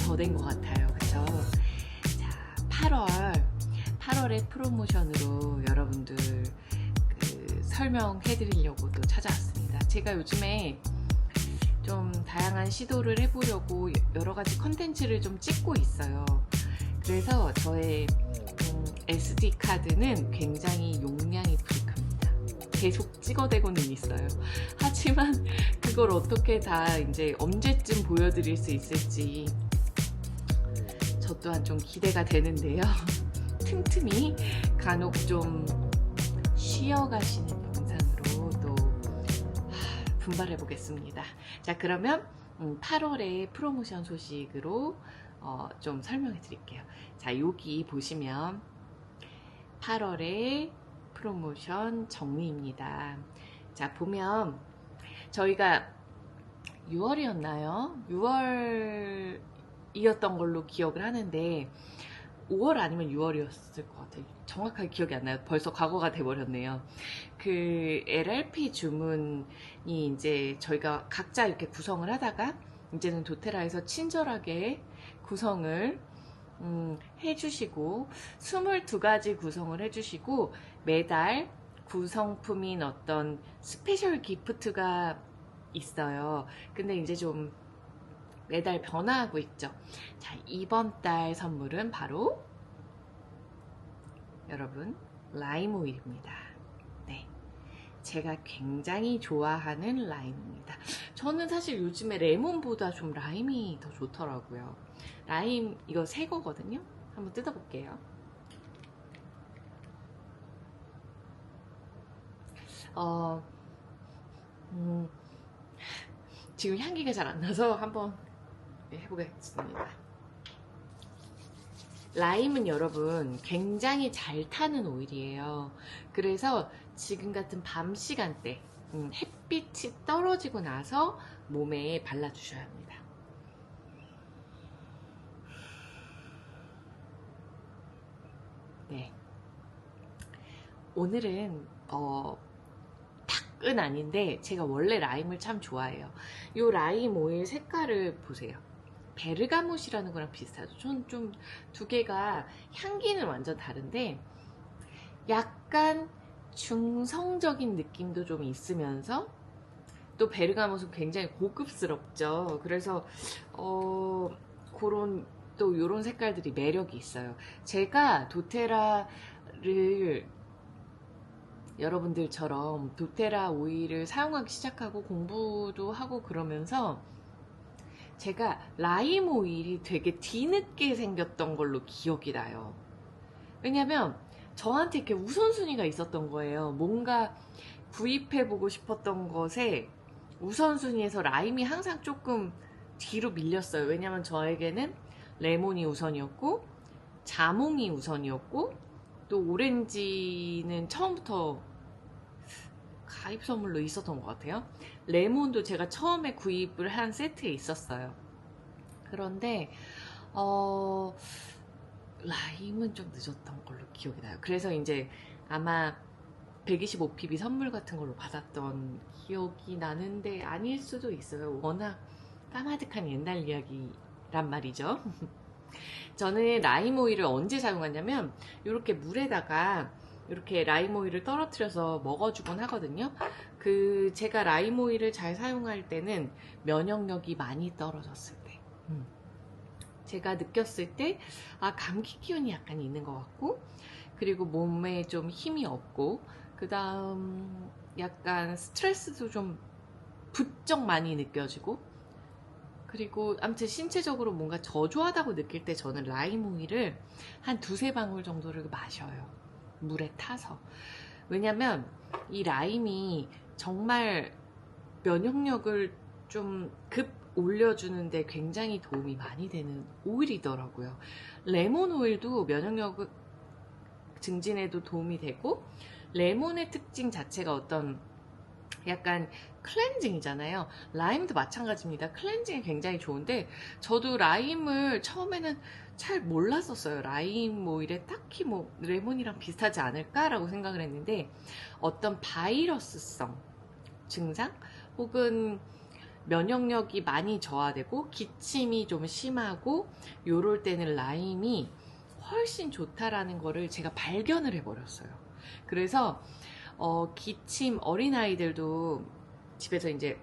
더 된 것 같아요. 그쵸? 자, 8월의 프로모션으로 여러분들 설명해 드리려고 또 찾아왔습니다. 제가 요즘에 좀 다양한 시도를 해보려고 여러 가지 컨텐츠를 좀 찍고 있어요. 그래서 저의 SD 카드는 굉장히 용량이 부족합니다. 계속 찍어대고는 있어요. 하지만 그걸 어떻게 다 이제 언제쯤 보여드릴 수 있을지 저 또한 좀 기대가 되는데요. 틈틈이 간혹 좀 쉬어가시는 영상으로 또 분발해 보겠습니다. 자, 그러면 8월의 프로모션 소식으로 좀 설명해 드릴게요. 자, 여기 보시면 8월의 프로모션 정리입니다. 자, 보면 저희가 6월이었나요? 6월이었던 걸로 기억을 하는데 5월 아니면 6월이었을 것 같아요. 정확하게 기억이 안 나요. 벌써 과거가 돼버렸네요. 그 LRP 주문이 이제 저희가 각자 이렇게 구성을 하다가 이제는 도테라에서 친절하게 구성을 해주시고 22가지 구성을 해주시고 매달 구성품인 어떤 스페셜 기프트가 있어요. 근데 이제 좀 매달 변화하고 있죠. 자, 이번 달 선물은 바로 여러분 라임 오일입니다. 네, 제가 굉장히 좋아하는 라임입니다. 저는 사실 요즘에 레몬보다 좀 라임이 더 좋더라고요. 라임 이거 새 거거든요. 한번 뜯어볼게요. 지금 향기가 잘 안 나서 한번 해보겠습니다. 라임은 여러분 굉장히 잘 타는 오일이에요. 그래서 지금 같은 밤 시간대 햇빛이 떨어지고 나서 몸에 발라주셔야 합니다. 네, 오늘은 탁은 아닌데 제가 원래 라임을 참 좋아해요. 이 라임 오일 색깔을 보세요. 베르가못이라는 거랑 비슷하죠. 전 좀 두 개가 향기는 완전 다른데 약간 중성적인 느낌도 좀 있으면서 또 베르가못은 굉장히 고급스럽죠. 그래서 그런 또 이런 색깔들이 매력이 있어요. 제가 도테라를 여러분들처럼 도테라 오일을 사용하기 시작하고 공부도 하고 그러면서 제가 라임 오일이 되게 뒤늦게 생겼던 걸로 기억이 나요. 왜냐면 저한테 이렇게 우선순위가 있었던 거예요. 뭔가 구입해보고 싶었던 것에 우선순위에서 라임이 항상 조금 뒤로 밀렸어요. 왜냐면 저에게는 레몬이 우선이었고 자몽이 우선이었고 또 오렌지는 처음부터 가입 선물로 있었던 것 같아요. 레몬도 제가 처음에 구입을 한 세트에 있었어요. 그런데 라임은 좀 늦었던 걸로 기억이 나요. 그래서 이제 아마 125pb 선물 같은 걸로 받았던 기억이 나는데 아닐 수도 있어요. 워낙 까마득한 옛날 이야기란 말이죠. 저는 라임 오일을 언제 사용하냐면 이렇게 물에다가 이렇게 라임 오일을 떨어뜨려서 먹어주곤 하거든요. 제가 라임 오일을 잘 사용할 때는 면역력이 많이 떨어졌을 때, 제가 느꼈을 때 감기 기운이 약간 있는 것 같고, 그리고 몸에 좀 힘이 없고, 그 다음 약간 스트레스도 좀 부쩍 많이 느껴지고, 그리고 아무튼 신체적으로 뭔가 저조하다고 느낄 때 저는 라임 오일을 한 2~3방울 정도를 마셔요. 물에 타서. 왜냐면 이 라임이 정말 면역력을 좀 급 올려주는데 굉장히 도움이 많이 되는 오일이더라고요. 레몬 오일도 면역력 증진에도 도움이 되고, 레몬의 특징 자체가 어떤 약간 클렌징이잖아요. 라임도 마찬가지입니다. 클렌징이 굉장히 좋은데 저도 라임을 처음에는 잘 몰랐었어요. 라임 오일에 딱히 뭐 레몬이랑 비슷하지 않을까라고 생각을 했는데 어떤 바이러스성 증상 혹은 면역력이 많이 저하되고 기침이 좀 심하고 요럴 때는 라임이 훨씬 좋다라는 거를 제가 발견을 해버렸어요. 그래서 기침, 어린아이들도 집에서 이제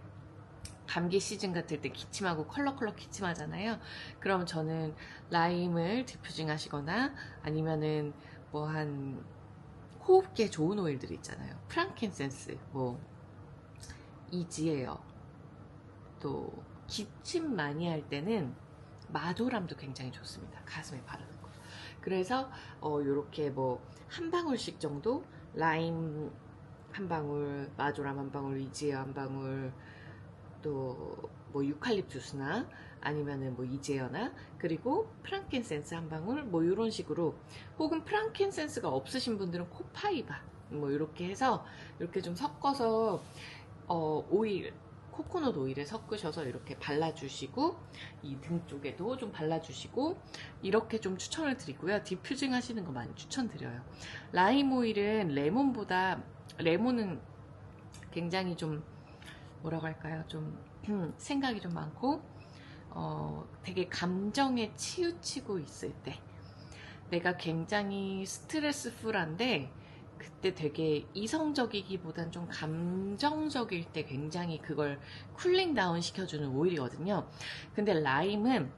감기 시즌 같을 때 기침하고 컬럭컬럭 기침하잖아요. 그럼 저는 라임을 디퓨징 하시거나 아니면은 뭐 한 호흡기에 좋은 오일들 있잖아요. 프랑킨센스, 뭐 이지에어, 또 기침 많이 할 때는 마도람도 굉장히 좋습니다. 가슴에 바르는 거. 그래서 요렇게 뭐 한 방울씩 정도 라임 한 방울, 마도람 한 방울, 이지에어 한 방울, 또 뭐 유칼립투스나 아니면은 뭐 이제어나 그리고 프랑킨센스 한 방울 뭐 이런 식으로, 혹은 프랑킨센스가 없으신 분들은 코파이바 뭐 이렇게 해서 이렇게 좀 섞어서 오일, 코코넛 오일에 섞으셔서 이렇게 발라주시고 이 등 쪽에도 좀 발라주시고 이렇게 좀 추천을 드리고요. 디퓨징 하시는 거 많이 추천드려요. 라임 오일은 레몬은 굉장히 좀 뭐라고 할까요? 좀 생각이 좀 많고 되게 감정에 치우치고 있을 때, 내가 굉장히 스트레스풀한데 그때 되게 이성적이기보단 좀 감정적일 때 굉장히 그걸 쿨링 다운 시켜주는 오일이거든요. 근데 라임은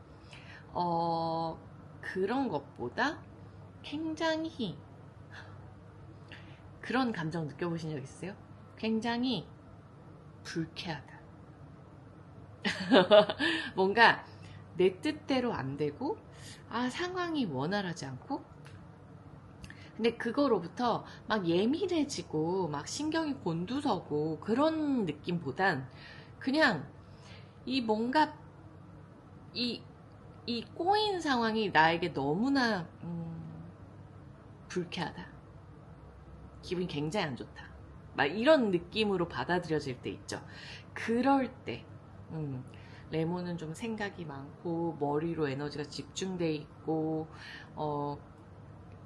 그런 것보다 굉장히, 그런 감정 느껴보신 적 있으세요? 굉장히 불쾌하다. 뭔가 내 뜻대로 안 되고 상황이 원활하지 않고, 근데 그거로부터 막 예민해지고 막 신경이 곤두서고 그런 느낌보단 그냥 이 뭔가 이 꼬인 상황이 나에게 너무나 불쾌하다, 기분이 굉장히 안 좋다, 막 이런 느낌으로 받아들여질 때 있죠. 그럴 때 레몬은 좀 생각이 많고 머리로 에너지가 집중돼 있고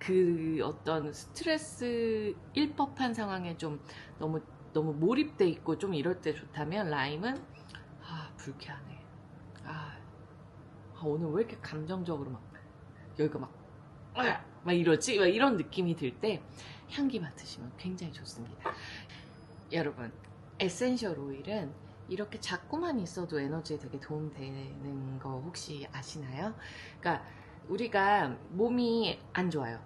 그 어떤 스트레스일 법한 상황에 좀 너무 몰입돼 있고 좀 이럴 때 좋다면, 라임은 불쾌하네, 오늘 왜 이렇게 감정적으로 막 여기가 막 이러지? 막 이런 느낌이 들 때 향기 맡으시면 굉장히 좋습니다. 여러분, 에센셜 오일은 이렇게 잡고만 있어도 에너지에 되게 도움되는 거 혹시 아시나요? 그러니까 우리가 몸이 안 좋아요.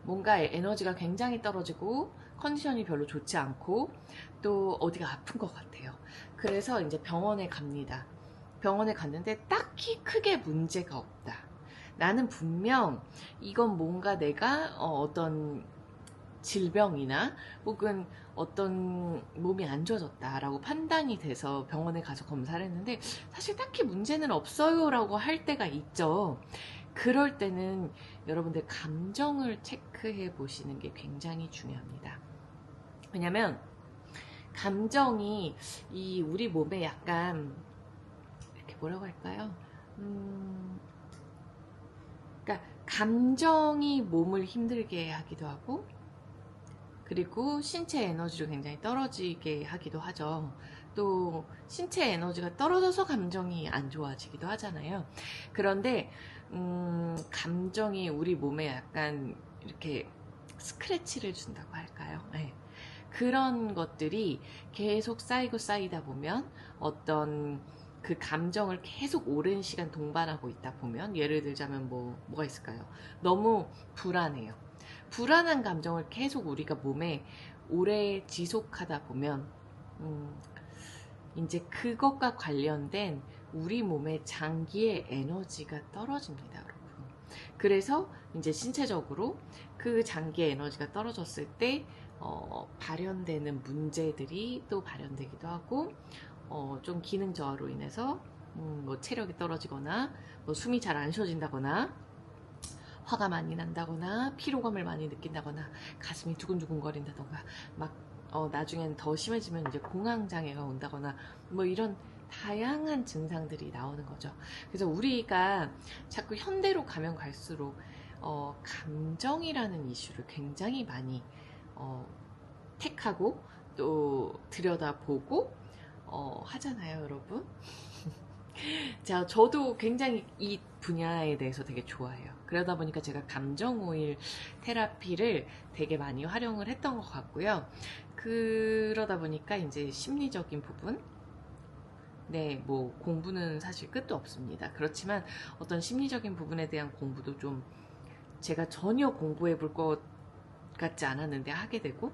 뭔가 에너지가 굉장히 떨어지고 컨디션이 별로 좋지 않고 또 어디가 아픈 것 같아요. 그래서 이제 병원에 갑니다. 병원에 갔는데 딱히 크게 문제가 없다. 나는 분명 이건 뭔가 내가 어떤 질병이나 혹은 어떤 몸이 안 좋아졌다라고 판단이 돼서 병원에 가서 검사를 했는데 사실 딱히 문제는 없어요 라고 할 때가 있죠. 그럴 때는 여러분들 감정을 체크해 보시는 게 굉장히 중요합니다. 왜냐면 감정이 이 우리 몸에 약간 이렇게 뭐라고 할까요? 그러니까 감정이 몸을 힘들게 하기도 하고, 그리고 신체 에너지를 굉장히 떨어지게 하기도 하죠. 또 신체 에너지가 떨어져서 감정이 안 좋아지기도 하잖아요. 그런데 감정이 우리 몸에 약간 이렇게 스크래치를 준다고 할까요? 네. 그런 것들이 계속 쌓이고 쌓이다 보면 어떤 그 감정을 계속 오랜 시간 동반하고 있다 보면, 예를 들자면 뭐가 있을까요? 너무 불안해요. 불안한 감정을 계속 우리가 몸에 오래 지속하다 보면 이제 그것과 관련된 우리 몸의 장기의 에너지가 떨어집니다, 여러분. 그래서 이제 신체적으로 그 장기의 에너지가 떨어졌을 때 발현되는 문제들이 또 발현되기도 하고, 좀 기능 저하로 인해서 뭐 체력이 떨어지거나 뭐 숨이 잘 안 쉬어진다거나 화가 많이 난다거나 피로감을 많이 느낀다거나 가슴이 두근두근거린다던가 막 나중엔 더 심해지면 이제 공황장애가 온다거나 뭐 이런 다양한 증상들이 나오는 거죠. 그래서 우리가 자꾸 현대로 가면 갈수록 감정이라는 이슈를 굉장히 많이 택하고 또 들여다보고 하잖아요, 여러분. 저도 굉장히 이 분야에 대해서 되게 좋아해요. 그러다 보니까 제가 감정 오일 테라피를 되게 많이 활용을 했던 것 같고요. 그러다 보니까 이제 심리적인 부분, 네, 뭐 공부는 사실 끝도 없습니다. 그렇지만 어떤 심리적인 부분에 대한 공부도 좀 제가 전혀 공부해 볼 것 같지 않았는데 하게 되고,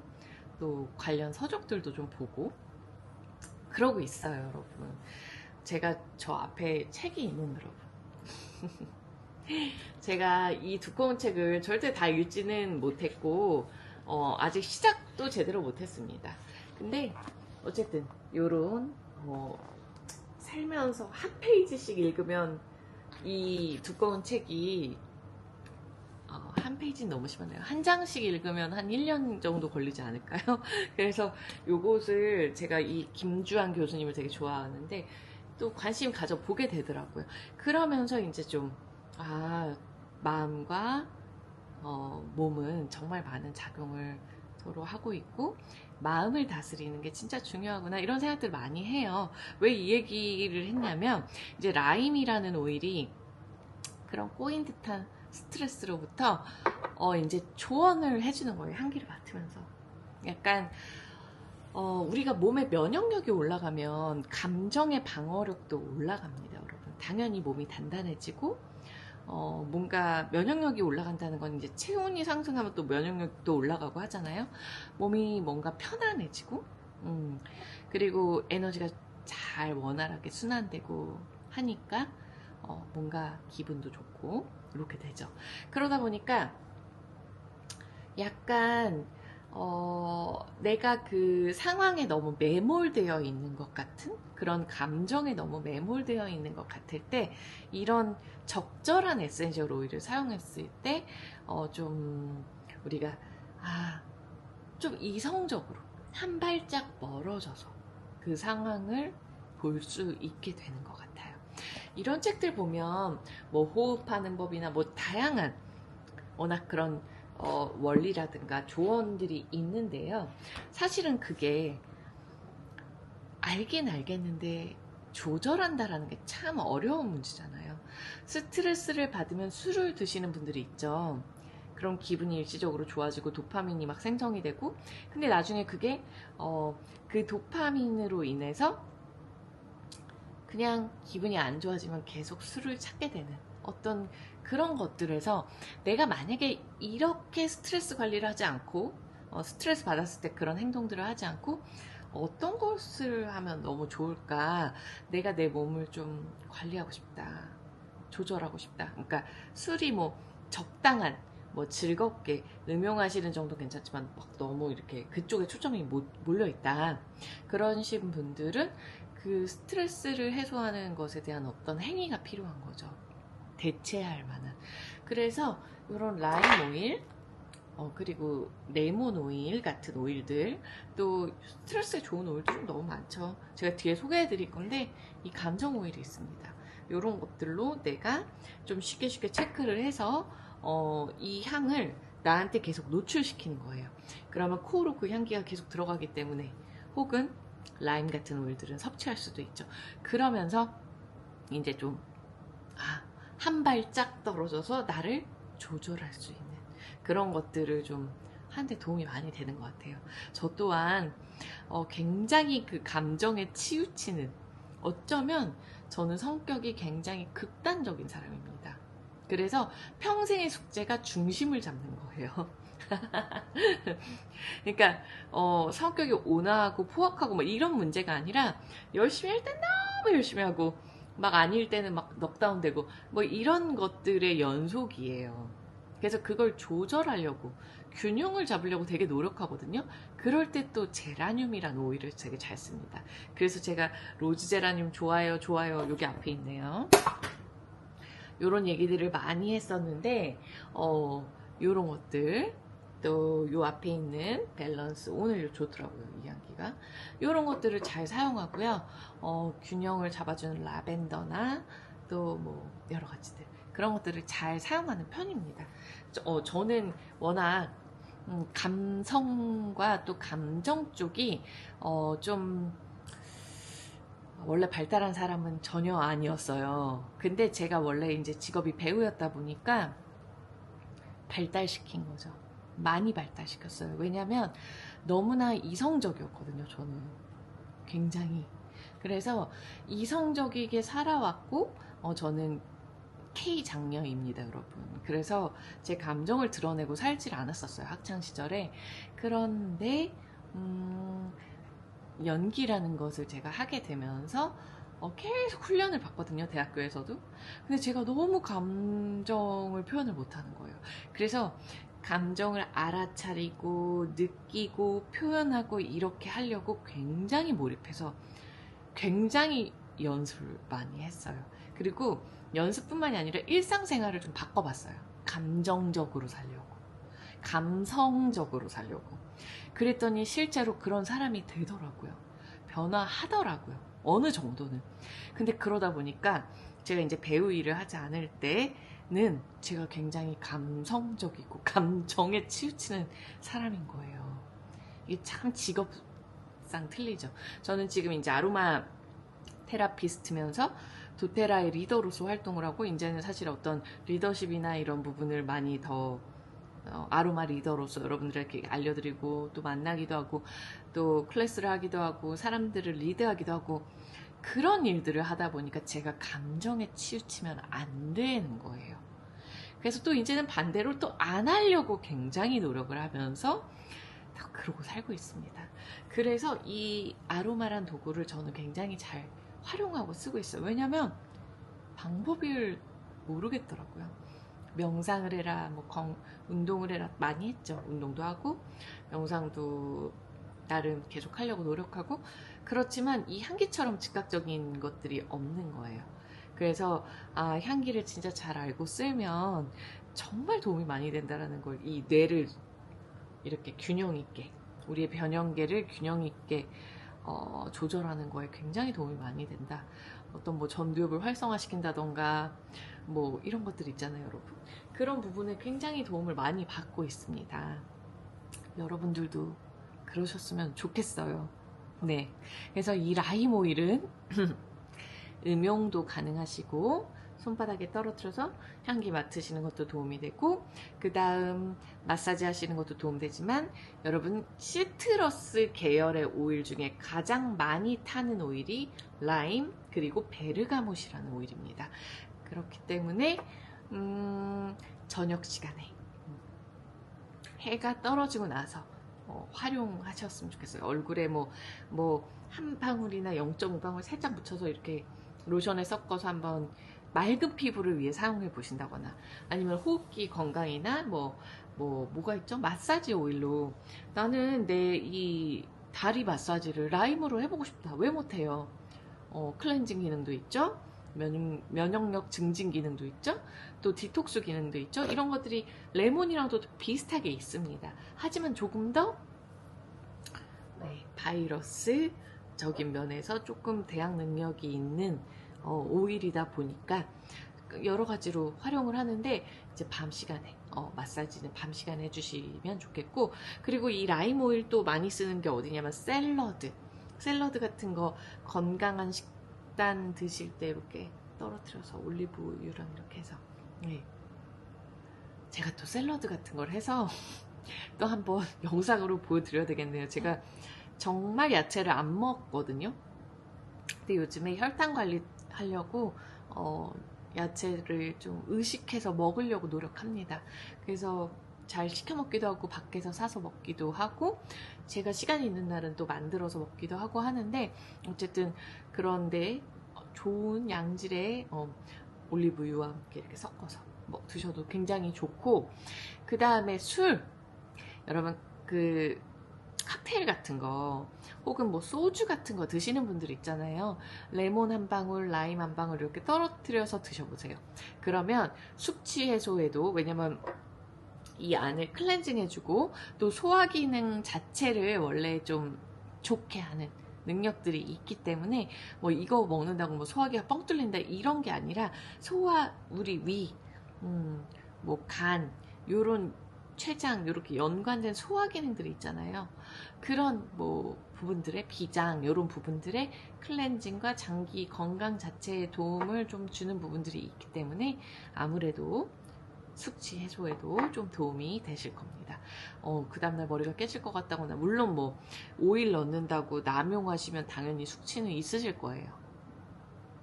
또 관련 서적들도 좀 보고 그러고 있어요, 여러분. 제가 저 앞에 책이 있는, 여러분. 제가 이 두꺼운 책을 절대 다 읽지는 못했고, 아직 시작도 제대로 못했습니다. 근데 어쨌든 요런 살면서 한 페이지씩 읽으면 이 두꺼운 책이 한 페이지는 너무 심하네요. 한 장씩 읽으면 한 1년 정도 걸리지 않을까요? 그래서 요것을 제가 이 김주한 교수님을 되게 좋아하는데 또 관심 가져보게 되더라고요. 그러면서 이제 좀 마음과 몸은 정말 많은 작용을 서로 하고 있고 마음을 다스리는 게 진짜 중요하구나 이런 생각들 많이 해요. 왜 이 얘기를 했냐면 이제 라임이라는 오일이 그런 꼬인 듯한 스트레스로부터 이제 조언을 해주는 거예요. 향기를 맡으면서 약간 우리가 몸의 면역력이 올라가면 감정의 방어력도 올라갑니다, 여러분. 당연히 몸이 단단해지고 뭔가 면역력이 올라간다는 건 이제 체온이 상승하면 또 면역력도 올라가고 하잖아요. 몸이 뭔가 편안해지고 그리고 에너지가 잘 원활하게 순환되고 하니까 뭔가 기분도 좋고 이렇게 되죠. 그러다 보니까 약간 내가 그 상황에 너무 매몰되어 있는 것 같은 그런 감정에 너무 매몰되어 있는 것 같을 때 이런 적절한 에센셜 오일을 사용했을 때 좀 우리가 좀 이성적으로 한 발짝 멀어져서 그 상황을 볼 수 있게 되는 것 같아요. 이런 책들 보면 뭐 호흡하는 법이나 뭐 다양한 워낙 그런 원리라든가 조언들이 있는데요. 사실은 그게 알긴 알겠는데 조절한다라는 게 참 어려운 문제잖아요. 스트레스를 받으면 술을 드시는 분들이 있죠. 그럼 기분이 일시적으로 좋아지고 도파민이 막 생성이 되고 근데 나중에 그게 그 도파민으로 인해서 그냥 기분이 안 좋아지면 계속 술을 찾게 되는 어떤 그런 것들에서 내가 만약에 이렇게 스트레스 관리를 하지 않고 스트레스 받았을 때 그런 행동들을 하지 않고 어떤 것을 하면 너무 좋을까? 내가 내 몸을 좀 관리하고 싶다. 조절하고 싶다. 그러니까 술이 뭐 적당한 뭐 즐겁게 음용하시는 정도 괜찮지만 막 너무 이렇게 그쪽에 초점이 몰려 있다. 그러신 분들은 그 스트레스를 해소하는 것에 대한 어떤 행위가 필요한 거죠. 대체할 만한. 그래서 이런 라임 오일, 그리고 레몬 오일 같은 오일들, 또 스트레스에 좋은 오일들은 너무 많죠. 제가 뒤에 소개해 드릴 건데 이 감정 오일이 있습니다. 이런 것들로 내가 좀 쉽게 체크를 해서 이 향을 나한테 계속 노출시키는 거예요. 그러면 코로 그 향기가 계속 들어가기 때문에 혹은 라임 같은 오일들은 섭취할 수도 있죠. 그러면서 이제 좀 한 발짝 떨어져서 나를 조절할 수 있는 그런 것들을 좀 하는데 도움이 많이 되는 것 같아요. 저 또한 굉장히 그 감정에 치우치는 어쩌면 저는 성격이 굉장히 극단적인 사람입니다. 그래서 평생의 숙제가 중심을 잡는 거예요. 그러니까 성격이 온화하고 포악하고 뭐 이런 문제가 아니라 열심히 할 땐 너무 열심히 하고 막 아닐 때는 막 넉다운 되고 뭐 이런 것들의 연속이에요. 그래서 그걸 조절하려고 균형을 잡으려고 되게 노력하거든요. 그럴 때 또 제라늄이라는 오일을 되게 잘 씁니다. 그래서 제가 로즈 제라늄 좋아요 여기 앞에 있네요. 요런 얘기들을 많이 했었는데 요런 것들 또 요 앞에 있는 밸런스 오늘 좋더라고요. 이 향기가 요런 것들을 잘 사용하고요. 균형을 잡아주는 라벤더나 또 뭐 여러 가지들 그런 것들을 잘 사용하는 편입니다. 저는 워낙 감성과 또 감정 쪽이 좀 원래 발달한 사람은 전혀 아니었어요. 근데 제가 원래 이제 직업이 배우였다 보니까 발달시킨 거죠. 많이 발달시켰어요. 왜냐면 너무나 이성적이었거든요, 저는. 굉장히. 그래서 이성적이게 살아왔고, 저는 K 장녀입니다, 여러분. 그래서 제 감정을 드러내고 살질 않았었어요, 학창 시절에. 그런데 연기라는 것을 제가 하게 되면서 계속 훈련을 받거든요, 대학교에서도. 근데 제가 너무 감정을 표현을 못하는 거예요. 그래서 감정을 알아차리고 느끼고 표현하고 이렇게 하려고 굉장히 몰입해서 굉장히 연습을 많이 했어요. 그리고 연습뿐만이 아니라 일상생활을 좀 바꿔봤어요. 감정적으로 살려고, 감성적으로 살려고. 그랬더니 실제로 그런 사람이 되더라고요. 변화하더라고요. 어느 정도는. 근데 그러다 보니까 제가 이제 배우 일을 하지 않을 때는 제가 굉장히 감성적이고 감정에 치우치는 사람인 거예요. 이게 참 직업상 틀리죠. 저는 지금 이제 아로마 테라피스트면서 도테라의 리더로서 활동을 하고, 이제는 사실 어떤 리더십이나 이런 부분을 많이 더 아로마 리더로서 여러분들에게 알려드리고 또 만나기도 하고 또 클래스를 하기도 하고 사람들을 리드하기도 하고, 그런 일들을 하다 보니까 제가 감정에 치우치면 안 되는 거예요. 그래서 또 이제는 반대로 또 안 하려고 굉장히 노력을 하면서 다 그러고 살고 있습니다. 그래서 이 아로마란 도구를 저는 굉장히 잘 활용하고 쓰고 있어요. 왜냐면 방법을 모르겠더라고요. 명상을 해라, 운동을 해라, 많이 했죠. 운동도 하고 명상도 나름 계속 하려고 노력하고, 그렇지만 이 향기처럼 즉각적인 것들이 없는 거예요. 그래서 향기를 진짜 잘 알고 쓰면 정말 도움이 많이 된다는 걸, 이 뇌를 이렇게 균형 있게, 우리의 변형계를 균형 있게 조절하는 거에 굉장히 도움이 많이 된다. 어떤 전두엽을 활성화시킨다던가 이런 것들 있잖아요, 여러분. 그런 부분에 굉장히 도움을 많이 받고 있습니다. 여러분들도 그러셨으면 좋겠어요. 네. 그래서 이 라임 오일은 음용도 가능하시고 손바닥에 떨어뜨려서 향기 맡으시는 것도 도움이 되고, 그 다음 마사지 하시는 것도 도움되지만, 여러분 시트러스 계열의 오일 중에 가장 많이 타는 오일이 라임 그리고 베르가못이라는 오일입니다. 그렇기 때문에 저녁 시간에 해가 떨어지고 나서 활용하셨으면 좋겠어요. 얼굴에 한 방울이나 0.5방울 살짝 묻혀서 이렇게 로션에 섞어서 한번 맑은 피부를 위해 사용해 보신다거나, 아니면 호흡기 건강이나 뭐가 있죠? 마사지 오일로, 나는 내 이 다리 마사지를 라임으로 해보고 싶다. 왜 못해요? 클렌징 기능도 있죠? 면역력 증진 기능도 있죠? 또 디톡스 기능도 있죠? 이런 것들이 레몬이랑도 비슷하게 있습니다. 하지만 조금 더 바이러스적인 면에서 조금 대항 능력이 있는 오일이다 보니까 여러 가지로 활용을 하는데, 이제 밤 시간에 마사지는 밤 시간에 해주시면 좋겠고, 그리고 이 라임 오일 또 많이 쓰는 게 어디냐면 샐러드 같은 거, 건강한 식단 드실 때 이렇게 떨어뜨려서 올리브 우유랑 이렇게 해서, 네. 제가 또 샐러드 같은 걸 해서 또 한번 영상으로 보여드려야 되겠네요. 제가 정말 야채를 안 먹거든요. 근데 요즘에 혈당 관리 하려고 야채를 좀 의식해서 먹으려고 노력합니다. 그래서 잘 시켜 먹기도 하고 밖에서 사서 먹기도 하고, 제가 시간이 있는 날은 또 만들어서 먹기도 하고 하는데, 어쨌든 그런데 좋은 양질의 올리브유와 함께 이렇게 섞어서 드셔도 굉장히 좋고, 그 다음에 술, 여러분 칵테일 같은 거 혹은 소주 같은 거 드시는 분들 있잖아요. 레몬 한 방울, 라임 한 방울 이렇게 떨어뜨려서 드셔보세요. 그러면 숙취 해소에도, 왜냐면 이 안을 클렌징 해주고 또 소화 기능 자체를 원래 좀 좋게 하는 능력들이 있기 때문에, 이거 먹는다고 소화기가 뻥 뚫린다 이런 게 아니라, 우리 위, 간, 요런 췌장, 이렇게 연관된 소화 기능들이 있잖아요. 그런 부분들의 비장 이런 부분들의 클렌징과 장기 건강 자체에 도움을 좀 주는 부분들이 있기 때문에 아무래도 숙취 해소에도 좀 도움이 되실 겁니다. 그 다음날 머리가 깨질 것 같다거나, 물론 뭐 오일 넣는다고 남용하시면 당연히 숙취는 있으실 거예요.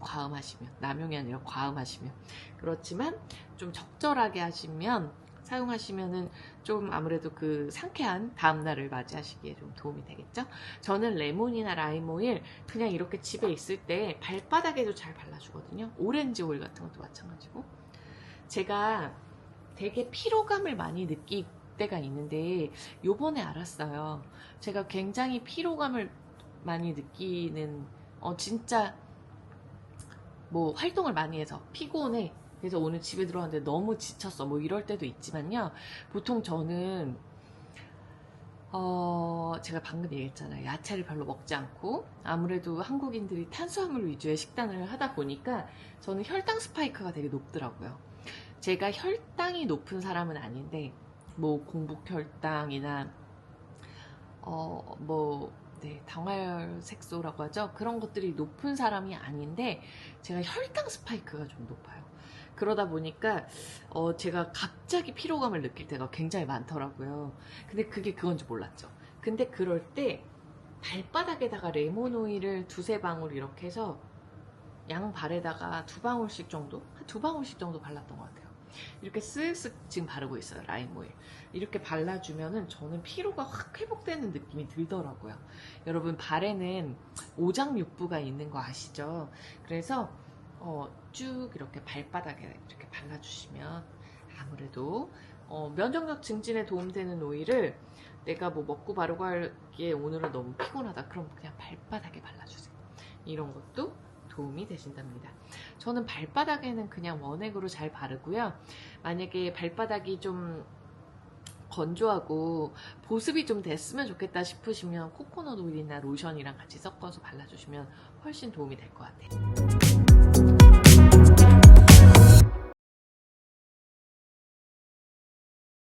과음하시면, 남용이 아니라 과음하시면. 그렇지만 좀 적절하게 하시면, 사용하시면은 좀 아무래도 그 상쾌한 다음날을 맞이하시기에 좀 도움이 되겠죠. 저는 레몬이나 라임 오일 그냥 이렇게 집에 있을 때 발바닥에도 잘 발라주거든요. 오렌지 오일 같은 것도 마찬가지고. 제가 되게 피로감을 많이 느낄 때가 있는데 요번에 알았어요. 제가 굉장히 피로감을 많이 느끼는, 진짜 뭐 활동을 많이 해서 피곤해, 그래서 오늘 집에 들어왔는데 너무 지쳤어, 뭐 이럴 때도 있지만요. 보통 저는 제가 방금 얘기했잖아요. 야채를 별로 먹지 않고 아무래도 한국인들이 탄수화물 위주의 식단을 하다 보니까 저는 혈당 스파이크가 되게 높더라고요. 제가 혈당이 높은 사람은 아닌데 뭐 공복혈당이나 당화혈색소라고 하죠. 그런 것들이 높은 사람이 아닌데 제가 혈당 스파이크가 좀 높아요. 그러다 보니까 제가 갑자기 피로감을 느낄 때가 굉장히 많더라고요. 근데 그게 그건지 몰랐죠. 근데 그럴 때 발바닥에다가 레몬 오일을 두세 방울 이렇게 해서 양발에다가 두 방울씩 정도? 한 두 방울씩 정도 발랐던 것 같아요. 이렇게 쓱쓱 지금 바르고 있어요. 라임 오일. 이렇게 발라주면은 저는 피로가 확 회복되는 느낌이 들더라고요. 여러분, 발에는 오장육부가 있는 거 아시죠? 그래서 쭉 이렇게 발바닥에 이렇게 발라주시면 아무래도 면역력 증진에 도움되는 오일을 내가 뭐 먹고 바르고 하기에 오늘은 너무 피곤하다, 그럼 그냥 발바닥에 발라주세요. 이런 것도 도움이 되신답니다. 저는 발바닥에는 그냥 원액으로 잘 바르고요. 만약에 발바닥이 좀 건조하고 보습이 좀 됐으면 좋겠다 싶으시면 코코넛 오일이나 로션이랑 같이 섞어서 발라주시면 훨씬 도움이 될 것 같아요.